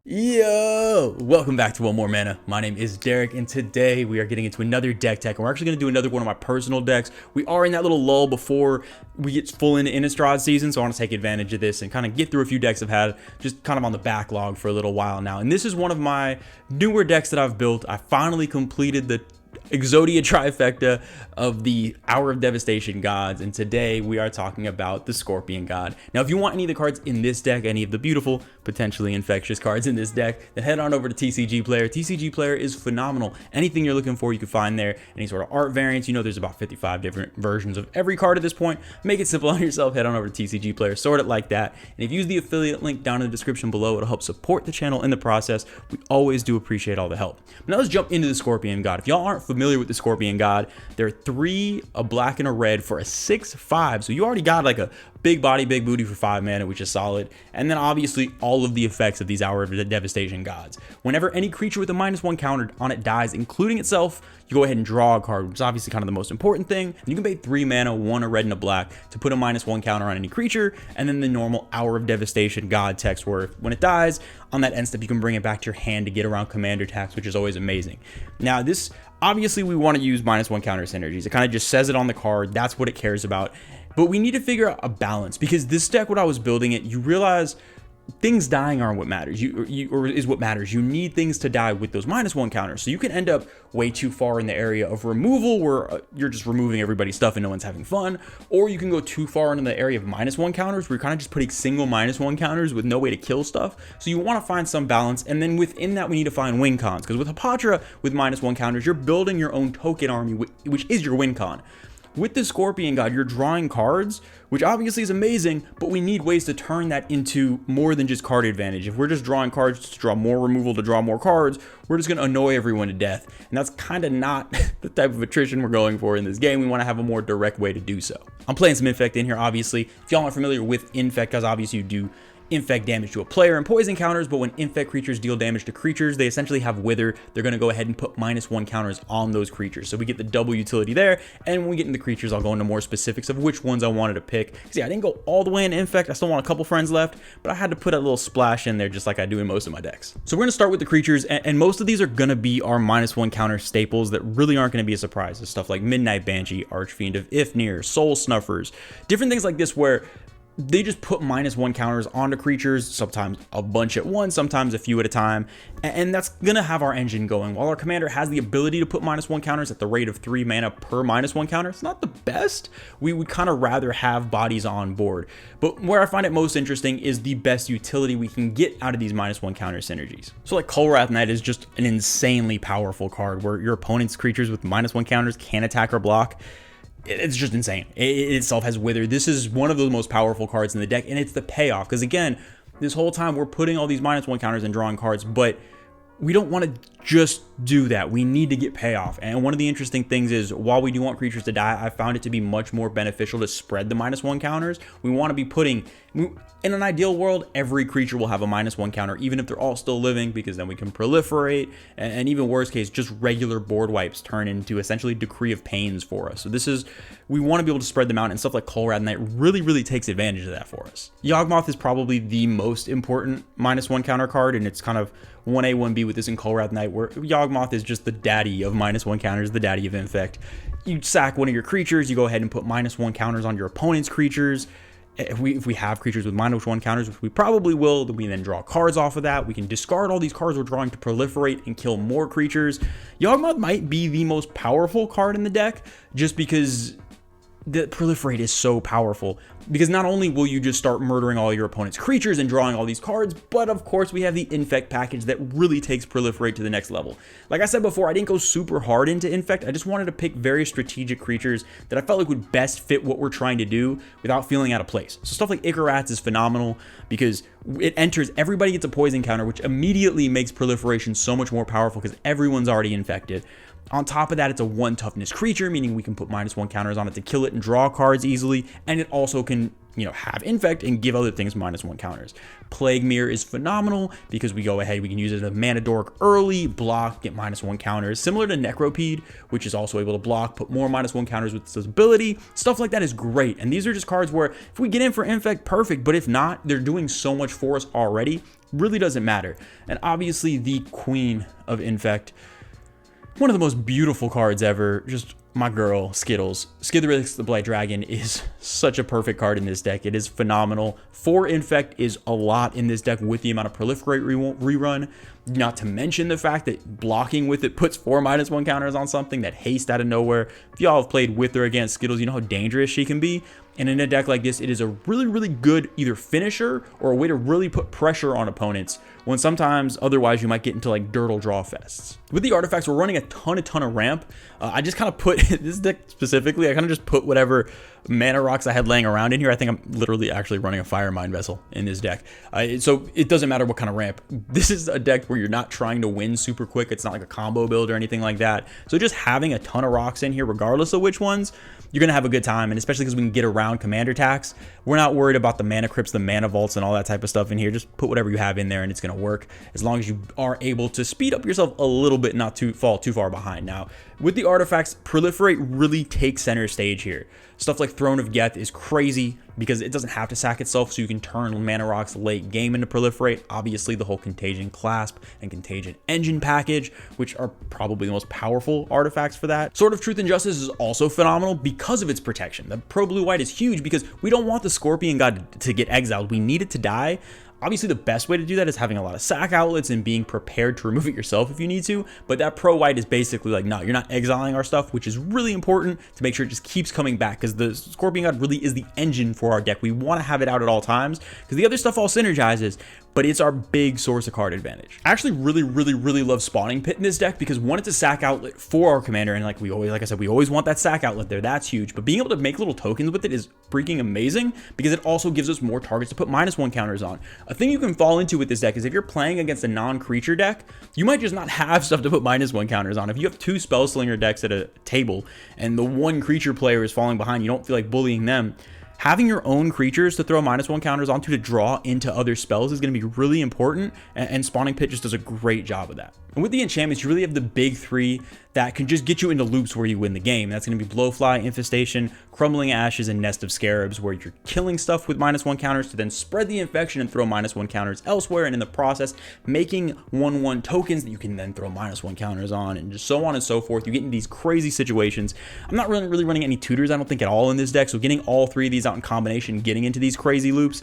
Yo! Welcome back to One More Mana. My name is Derik, and today we are getting into another deck tech, and we're actually going to do another one of my personal decks. We are in that little lull before we get full into Innistrad season, so I want to take advantage of this and kind of get through a few decks I've had just kind of on the backlog for a little while now. And this is one of my newer decks that I've built. I finally completed the Exodia trifecta of the Hour of Devastation gods, and today we are talking about the Scorpion god. Now, if you want any of the cards in this deck, any of the beautiful, potentially infectious cards in this deck, then head on over to TCG Player. TCG Player is phenomenal. Anything you're looking for, you can find there. Any sort of art variants, you know there's about 55 different versions of every card at this point. Make it simple on yourself, head on over to TCG Player, sort it like that. And if you use the affiliate link down in the description below, it'll help support the channel in the process. We always do appreciate all the help. But now let's jump into the Scorpion god. If y'all aren't familiar with the Scorpion god, there are 3, a black and a red for a 6/5. So you already got like a big body, big booty for 5 mana, which is solid. And then obviously all of the effects of these Hour of the Devastation gods. Whenever any creature with a -1 counter on it dies, including itself, you go ahead and draw a card, which is obviously kind of the most important thing. And you can pay 3 mana, 1 a red and a black, to put a -1 counter on any creature, and then the normal Hour of Devastation god text where when it dies, on that end step you can bring it back to your hand to get around commander tax, which is always amazing. Now this, obviously we want to use -1 counter synergies. It kind of just says it on the card, that's what it cares about. But we need to figure out a balance, because this deck, when I was building it, you realize things dying aren't what matters. Or is what matters. You need things to die with those -1 counters. So you can end up way too far in the area of removal, where you're just removing everybody's stuff and no one's having fun. Or you can go too far into the area of -1 counters, where you're kind of just putting single -1 counters with no way to kill stuff. So you want to find some balance. And then within that, we need to find win cons. Because with Hapatra, with -1 counters, you're building your own token army, which is your win con. With the Scorpion god, you're drawing cards, which obviously is amazing, but we need ways to turn that into more than just card advantage. If we're just drawing cards to draw more removal, to draw more cards, we're just going to annoy everyone to death. And that's kind of not the type of attrition we're going for in this game. We want to have a more direct way to do so. I'm playing some Infect in here, obviously. If y'all aren't familiar with Infect, because obviously you do infect damage to a player and poison counters, but when infect creatures deal damage to creatures, they essentially have wither. They're going to go ahead and put -1 counters on those creatures. So we get the double utility there, and when we get into the creatures, I'll go into more specifics of which ones I wanted to pick. See, I didn't go all the way into infect. I still want a couple friends left, but I had to put a little splash in there just like I do in most of my decks. So we're going to start with the creatures, and most of these are going to be our -1 counter staples that really aren't going to be a surprise. It's stuff like Midnight Banshee, Archfiend of Ifnir, Soul Snuffers, different things like this where they just put -1 counters onto creatures, sometimes a bunch at once, sometimes a few at a time, and that's gonna have our engine going. While our commander has the ability to put -1 counters at the rate of 3 mana per -1 counter, it's not the best. We would kind of rather have bodies on board. But where I find it most interesting is the best utility we can get out of these -1 counter synergies. So like Kolrath Knight is just an insanely powerful card where your opponent's creatures with -1 counters can attack or block. It's just insane. It itself has wither. This is one of the most powerful cards in the deck, and it's the payoff. Because again, this whole time we're putting all these -1 counters and drawing cards, but we don't want to just do that. We need to get payoff. And one of the interesting things is, while we do want creatures to die, I found it to be much more beneficial to spread the -1 counters. We want to be putting, in an ideal world, every creature will have a -1 counter, even if they're all still living, because then we can proliferate. And even worst case, just regular board wipes turn into essentially Decree of Pains for us. So this is, we want to be able to spread them out, and stuff like Kolrath Knight really takes advantage of that for us. Yawgmoth is probably the most important -1 counter card, and it's kind of 1A, 1B with this in Kolrath Knight, where Yawgmoth is just the daddy of -1 counters, the daddy of infect. You sack one of your creatures, you go ahead and put -1 counters on your opponent's creatures. If we have creatures with -1 counters, which we probably will, then we then draw cards off of that. We can discard all these cards we're drawing to proliferate and kill more creatures. Yawgmoth might be the most powerful card in the deck, just because the proliferate is so powerful, because not only will you just start murdering all your opponent's creatures and drawing all these cards, but of course we have the infect package that really takes proliferate to the next level. Like I said before, I didn't go super hard into infect. I just wanted to pick very strategic creatures that I felt like would best fit what we're trying to do without feeling out of place. So stuff like Icarats is phenomenal because it enters, everybody gets a poison counter, which immediately makes proliferation so much more powerful because everyone's already infected. On top of that, it's a 1 toughness creature, meaning we can put -1 counters on it to kill it and draw cards easily, and it also can have infect and give other things -1 counters. Plague Mirror is phenomenal because we go ahead, we can use it as a mana dork early, block, get -1 counters, similar to Necropede, which is also able to block, put more -1 counters with this ability. Stuff like that is great, and these are just cards where if we get in for infect, perfect, but if not, they're doing so much for us already, really doesn't matter. And obviously the queen of infect, one of the most beautiful cards ever, just my girl, Skittles. Skithiryx the Blight Dragon is such a perfect card in this deck. It is phenomenal. 4 infect is a lot in this deck with the amount of proliferate rerun. Not to mention the fact that blocking with it puts 4 -1 counters on something, that haste out of nowhere. If y'all have played with or against Skittles, you know how dangerous she can be. And in a deck like this, it is a really, really good either finisher or a way to really put pressure on opponents when sometimes otherwise you might get into like Dirtle draw fests. With the artifacts, we're running a ton of ramp. I just kind of put, this deck specifically, I kind of just put whatever mana rocks I had laying around in here. I think I'm literally actually running a Fire Mind Vessel in this deck. So it doesn't matter what kind of ramp. This is a deck where you're not trying to win super quick. It's not like a combo build or anything like that. So just having a ton of rocks in here, regardless of which ones, you're going to have a good time. And especially because we can get around commander attacks, we're not worried about the mana crypts, the mana vaults, and all that type of stuff in here. Just put whatever you have in there and it's going to work, as long as you are able to speed up yourself a little bit, not to fall too far behind. Now, with the artifacts, proliferate really takes center stage here. Stuff like Throne of Geth is crazy because it doesn't have to sack itself, so you can turn mana rocks late game into proliferate. Obviously, the whole Contagion Clasp and Contagion Engine package, which are probably the most powerful artifacts for that. Sword of Truth and Justice is also phenomenal because of its protection. The pro blue white is huge because we don't want the Scorpion God to get exiled. We need it to die. Obviously, the best way to do that is having a lot of sack outlets and being prepared to remove it yourself if you need to. But that pro white is basically like, no, you're not exiling our stuff, which is really important to make sure it just keeps coming back, because the Scorpion God really is the engine for our deck. We want to have it out at all times because the other stuff all synergizes, but it's our big source of card advantage. I actually really love Spawning Pit in this deck because one, it's a sack outlet for our commander, and like I said, we always want that sack outlet there. That's huge. But being able to make little tokens with it is freaking amazing because it also gives us more targets to put -1 counters on. A thing you can fall into with this deck is if you're playing against a non-creature deck, you might just not have stuff to put -1 counters on. If you have 2 Spellslinger decks at a table and the one creature player is falling behind, you don't feel like bullying them, having your own creatures to throw -1 counters onto to draw into other spells is going to be really important, and Spawning Pit just does a great job of that. And with the enchantments, you really have the big 3 that can just get you into loops where you win the game. That's going to be Blowfly, Infestation, Crumbling Ashes, and Nest of Scarabs, where you're killing stuff with -1 counters to then spread the infection and throw -1 counters elsewhere, and in the process making 1/1 tokens that you can then throw -1 counters on, and just so on and so forth. You get into these crazy situations. I'm not really running any tutors, I don't think, at all in this deck, so getting all 3 of these out in combination, getting into these crazy loops,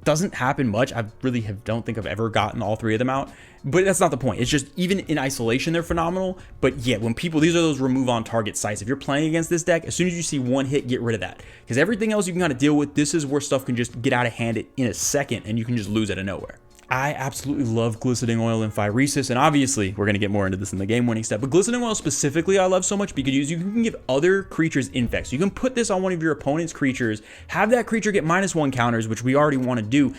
doesn't happen much. I really don't think I've ever gotten all 3 of them out, but that's not the point. It's just, even in isolation, they're phenomenal. But yeah, when people, these are those remove on target sites. If you're playing against this deck, as soon as you see one hit, get rid of that, because everything else you can kind of deal with. This is where stuff can just get out of hand in a second and you can just lose out of nowhere. I absolutely love Glistening Oil and Phyrexian, and obviously we're going to get more into this in the game winning step, but Glistening Oil specifically I love so much because you can give other creatures infect. So you can put this on one of your opponent's creatures, have that creature get -1 counters, which we already want to do,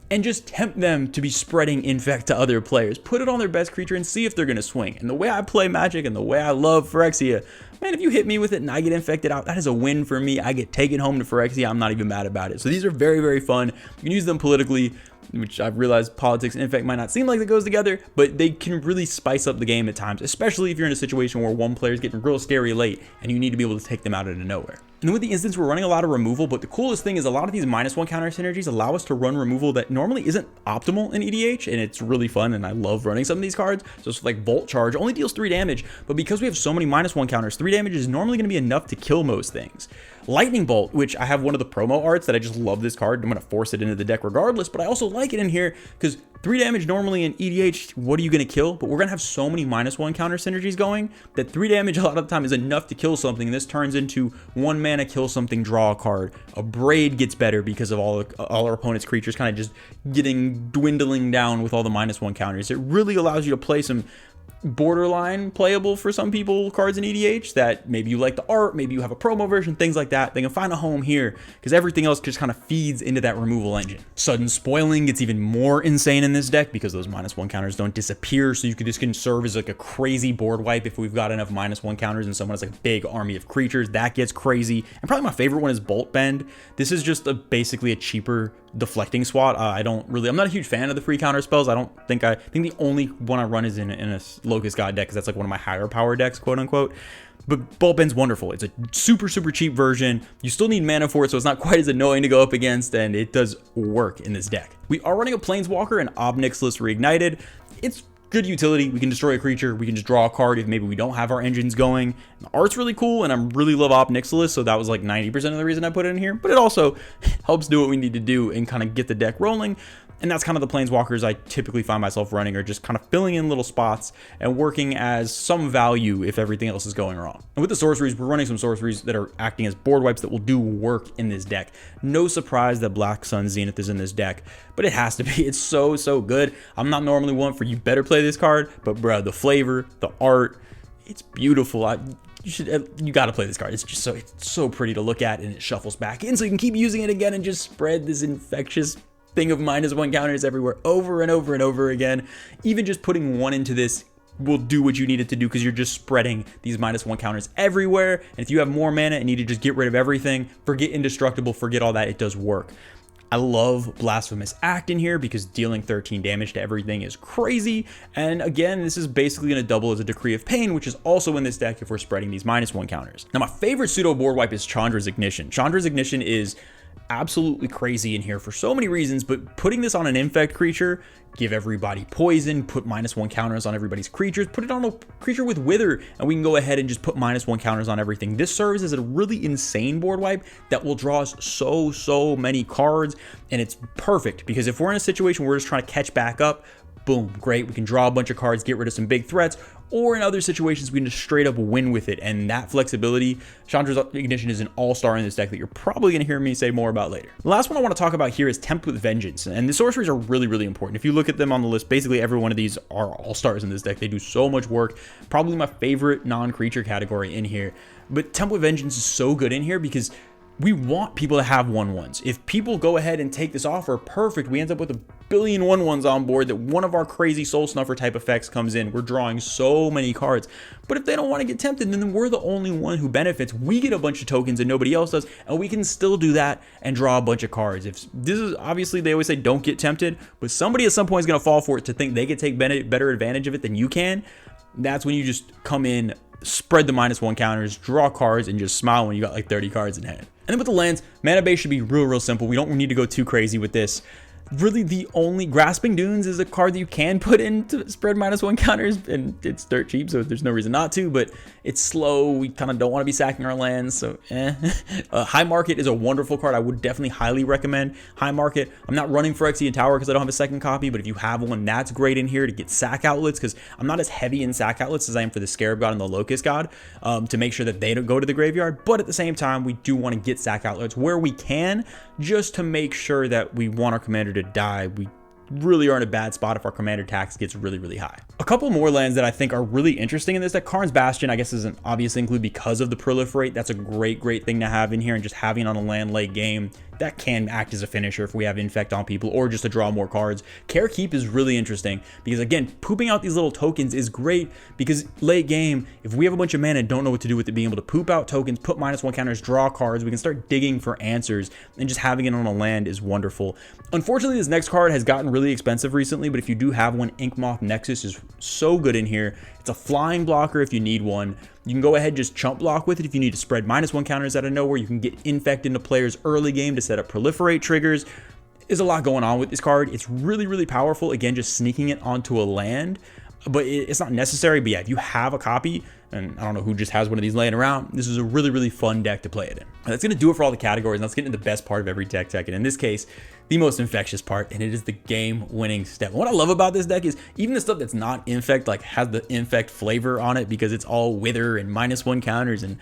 and just tempt them to be spreading infect to other players. Put it on their best creature and see if they're going to swing. And the way I play Magic and the way I love Phyrexia, man, if you hit me with it and I get infected out, that is a win for me. I get taken home to Phyrexia. I'm not even mad about it. So these are very fun. You can use them politically, which I've realized politics and infect might not seem like it goes together, but they can really spice up the game at times, especially if you're in a situation where one player is getting real scary late and you need to be able to take them out of nowhere. And then with the instance, we're running a lot of removal, but the coolest thing is a lot of these -1 counter synergies allow us to run removal that normally isn't optimal in EDH, and it's really fun, and I love running some of these cards. So it's like Volt Charge only deals 3 damage, but because we have so many -1 counters, 3 damage is normally going to be enough to kill most things. Lightning Bolt, which I have one of the promo arts that I just love this card. I'm going to force it into the deck regardless, but I also like it in here because 3 damage normally in EDH, what are you going to kill? But we're going to have so many -1 counter synergies going that 3 damage a lot of the time is enough to kill something. And this turns into 1 mana, kill something, draw a card. A Braid gets better because of all our opponent's creatures kind of just dwindling down with all the -1 counters. It really allows you to play some borderline playable for some people cards in EDH that maybe you like the art, maybe you have a promo version, things like that. They can find a home here because everything else just kind of feeds into that removal engine. Sudden spoiling gets even more insane in this deck because those -1 counters don't disappear, so this can serve as like a crazy board wipe if we've got enough -1 counters and someone has like a big army of creatures. That gets crazy. And probably my favorite one is Bolt Bend. This is just basically a cheaper deflecting SWAT. I'm not a huge fan of the free counter spells. I think the only one I run is in a Locust God deck because that's like one of my higher power decks, quote unquote. But Bolt Bend's wonderful. It's a super cheap version. You still need mana for it, so it's not quite as annoying to go up against, and it does work in this deck. We are running a Planeswalker and Ob Nixilis Reignited. It's good utility. We can destroy a creature. We can just draw a card if maybe we don't have our engines going. The art's really cool, and I really love Ob Nixilis, so that was like 90% of the reason I put it in here. But it also helps do what we need to do and kind of get the deck rolling. And that's kind of the Planeswalkers I typically find myself running, are just kind of filling in little spots and working as some value if everything else is going wrong. And with the Sorceries, we're running some Sorceries that are acting as board wipes that will do work in this deck. No surprise that Black Sun Zenith is in this deck, but it has to be. It's so good. I'm not normally one for you better play this card, but bro, the flavor, the art, it's beautiful. You got to play this card. It's just so pretty to look at, and it shuffles back in so you can keep using it again and just spread this infectious thing of -1 counters everywhere over and over again. Even just putting one into this will do what you need it to do because you're just spreading these -1 counters everywhere. And if you have more mana and need to just get rid of everything, forget Indestructible, forget all that, it does work. I love Blasphemous Act in here because dealing 13 damage to everything is crazy. And again, this is basically going to double as a Decree of Pain, which is also in this deck if we're spreading these -1 counters. Now, my favorite pseudo board wipe is Chandra's Ignition. Chandra's Ignition is absolutely crazy in here for so many reasons, but putting this on an infect creature, give everybody poison, put -1 counters on everybody's creatures, put it on a creature with Wither, and we can go ahead and just put -1 counters on everything. This serves as a really insane board wipe that will draw us so many cards, and it's perfect because if we're in a situation where we're just trying to catch back up, boom, great, we can draw a bunch of cards, get rid of some big threats, or in other situations, we can just straight up win with it. And that flexibility, Chandra's Ignition is an all-star in this deck that you're probably going to hear me say more about later. The last one I want to talk about here is Tempt with Vengeance. And the Sorceries are really important. If you look at them on the list, basically every one of these are all-stars in this deck. They do so much work. Probably my favorite non-creature category in here. But Tempt with Vengeance is so good in here because we want people to have 1/1s. If people go ahead and take this offer, perfect. We end up with a billion 1/1s on board that one of our crazy Soul Snuffer type effects comes in. We're drawing so many cards. But if they don't want to get tempted, then we're the only one who benefits. We get a bunch of tokens and nobody else does, and we can still do that and draw a bunch of cards. If this is obviously, they always say don't get tempted, but somebody at some point is going to fall for it to think they can take better advantage of it than you can. That's when you just come in, spread the -1 counters, draw cards, and just smile when you got like 30 cards in hand. And then with the lands, mana base should be real simple. We don't need to go too crazy with this. Really, the only Grasping Dunes is a card that you can put in to spread -1 counters, and it's dirt cheap, so there's no reason not to, but it's slow. We kind of don't want to be sacking our lands, so High Market is a wonderful card. I would definitely highly recommend High Market. I'm not running Phyrexian Tower because I don't have a second copy, but if you have one, that's great in here to get sack outlets, because I'm not as heavy in sack outlets as I am for the Scarab God and the Locust God, to make sure that they don't go to the graveyard, but at the same time, we do want to get sack outlets where we can, just to make sure that we want our commander to die. We really are in a bad spot if our commander tax gets really high. A couple more lands that I think are really interesting in this deck. Karn's Bastion, I guess, isn't obviously included because of the proliferate. That's a great thing to have in here, and just having on a land late game that can act as a finisher if we have infect on people, or just to draw more cards. Care Keep is really interesting because, again, pooping out these little tokens is great because late game, if we have a bunch of mana and don't know what to do with it, being able to poop out tokens, put -1 counters, draw cards, we can start digging for answers, and just having it on a land is wonderful. Unfortunately, this next card has gotten really expensive recently, but if you do have one, Inkmoth Nexus is so good in here. It's a flying blocker if you need one. You can go ahead and just chump block with it if you need to spread -1 counters out of nowhere. You can get infect into players early game to set up proliferate triggers. There's a lot going on with this card. It's really powerful. Again, just sneaking it onto a land, but it's not necessary. But yeah, if you have a copy, and I don't know who just has one of these laying around, this is a really fun deck to play it in. That's going to do it for all the categories. Now let's get into the best part of every deck, and in this case, the most infectious part, and it is the game-winning step. And what I love about this deck is even the stuff that's not infect, like, has the infect flavor on it because it's all Wither and -1 counters and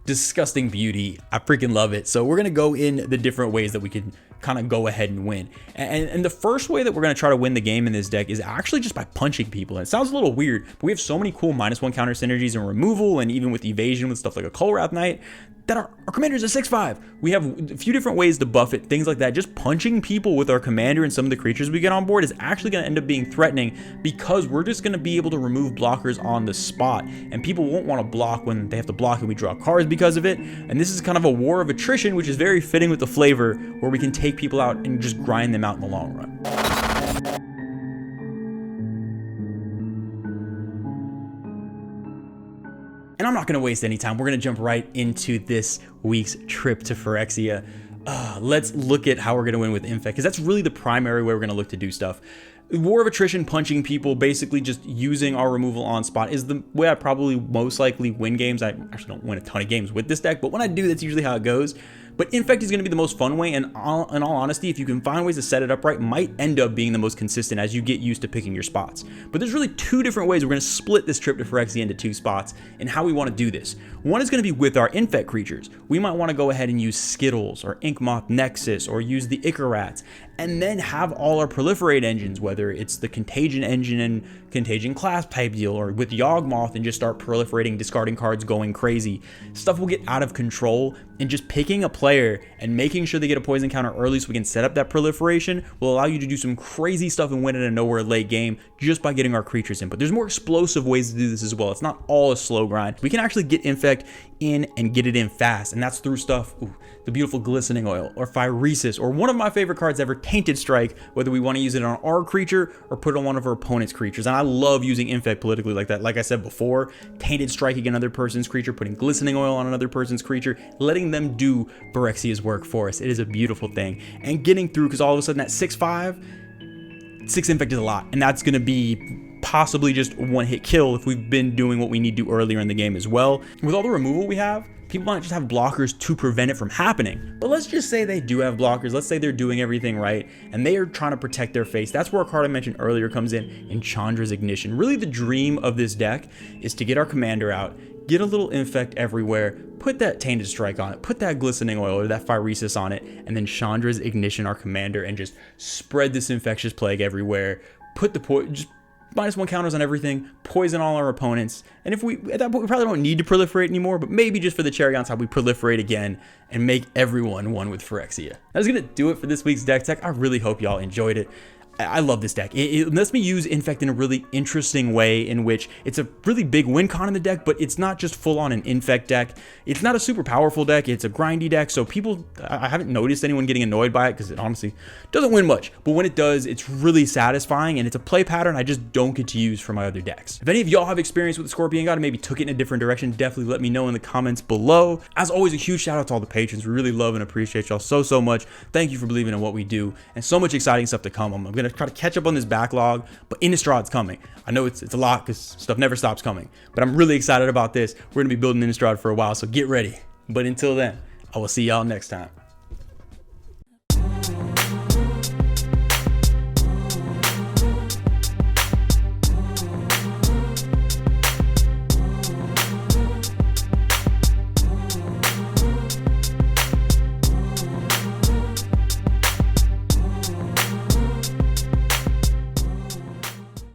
disgusting beauty. I freaking love it. So we're going to go in the different ways that we can kind of go ahead and win. And the first way that we're going to try to win the game in this deck is actually just by punching people. And it sounds a little weird, but we have so many cool -1 counter synergies and removal, and even with evasion with stuff like a Colwrath Knight, that our commander is a 6/5. We have a few different ways to buff it, things like that. Just punching people with our commander and some of the creatures we get on board is actually going to end up being threatening, because we're just going to be able to remove blockers on the spot, and people won't want to block when they have to block and we draw cards because of it. And this is kind of a war of attrition, which is very fitting with the flavor, where we can take people out and just grind them out in the long run. And I'm not going to waste any time. We're going to jump right into this week's trip to Phyrexia. Let's look at how we're going to win with Infect, because that's really the primary way we're going to look to do stuff. War of attrition, punching people, basically just using our removal on spot is the way I probably most likely win games. I actually don't win a ton of games with this deck, but when I do, that's usually how it goes. But Infect is going to be the most fun way, and in all honesty, if you can find ways to set it up right, might end up being the most consistent as you get used to picking your spots. But there's really two different ways we're going to split this trip to Phyrexia into 2 spots, and how we want to do this. One is going to be with our Infect creatures. We might want to go ahead and use Skittles or Inkmoth Nexus, or use the Icarats, and then have all our proliferate engines, whether it's the Contagion engine and Contagion class type deal, or with Yawgmoth, and just start proliferating, discarding cards, going crazy. Stuff will get out of control, and just picking a player and making sure they get a poison counter early so we can set up that proliferation will allow you to do some crazy stuff and win in a nowhere late game just by getting our creatures in. But there's more explosive ways to do this as well. It's not all a slow grind. We can actually get Infect in and get it in fast, and that's through stuff, the beautiful Glistening Oil, or Phyrexian, or one of my favorite cards ever, Tainted Strike, whether we want to use it on our creature or put it on one of our opponent's creatures. And I love using Infect politically like that. Like I said before, Tainted Striking another person's creature, putting Glistening Oil on another person's creature, letting them do Phyrexia's work for us. It is a beautiful thing. And getting through, because all of a sudden that 6/5, 6 Infect is a lot, and that's going to be possibly just one-hit kill if we've been doing what we need to do earlier in the game as well. With all the removal we have, people might just have blockers to prevent it from happening. But let's just say they do have blockers. Let's say they're doing everything right and they are trying to protect their face. That's where a card I mentioned earlier comes in, Enchantra's Ignition. Really the dream of this deck is to get our commander out, get a little Infect everywhere, put that Tainted Strike on it, put that Glistening Oil or that Phyrexian on it, and then Chandra's Ignition our commander, and just spread this Infectious Plague everywhere. Put the just -1 counters on everything, poison all our opponents, and if we, at that point, we probably don't need to proliferate anymore, but maybe just for the cherry on top, we proliferate again and make everyone one with Phyrexia. That's gonna do it for this week's deck tech. I really hope y'all enjoyed it. I love this deck. It lets me use Infect in a really interesting way, in which it's a really big win con in the deck, but it's not just full on an Infect deck. It's not a super powerful deck. It's a grindy deck, so people, I haven't noticed anyone getting annoyed by it, because it honestly doesn't win much. But when it does, it's really satisfying, and it's a play pattern I just don't get to use for my other decks. If any of y'all have experience with the Scorpion God and maybe took it in a different direction, definitely let me know in the comments below. As always, a huge shout out to all the patrons. We really love and appreciate y'all so much. Thank you for believing in what we do, and so much exciting stuff to come. I'm gonna try to catch up on this backlog, but Innistrad's coming. I know it's a lot because stuff never stops coming, but I'm really excited about this. We're gonna be building Innistrad for a while, so get ready. But until then, I will see y'all next time.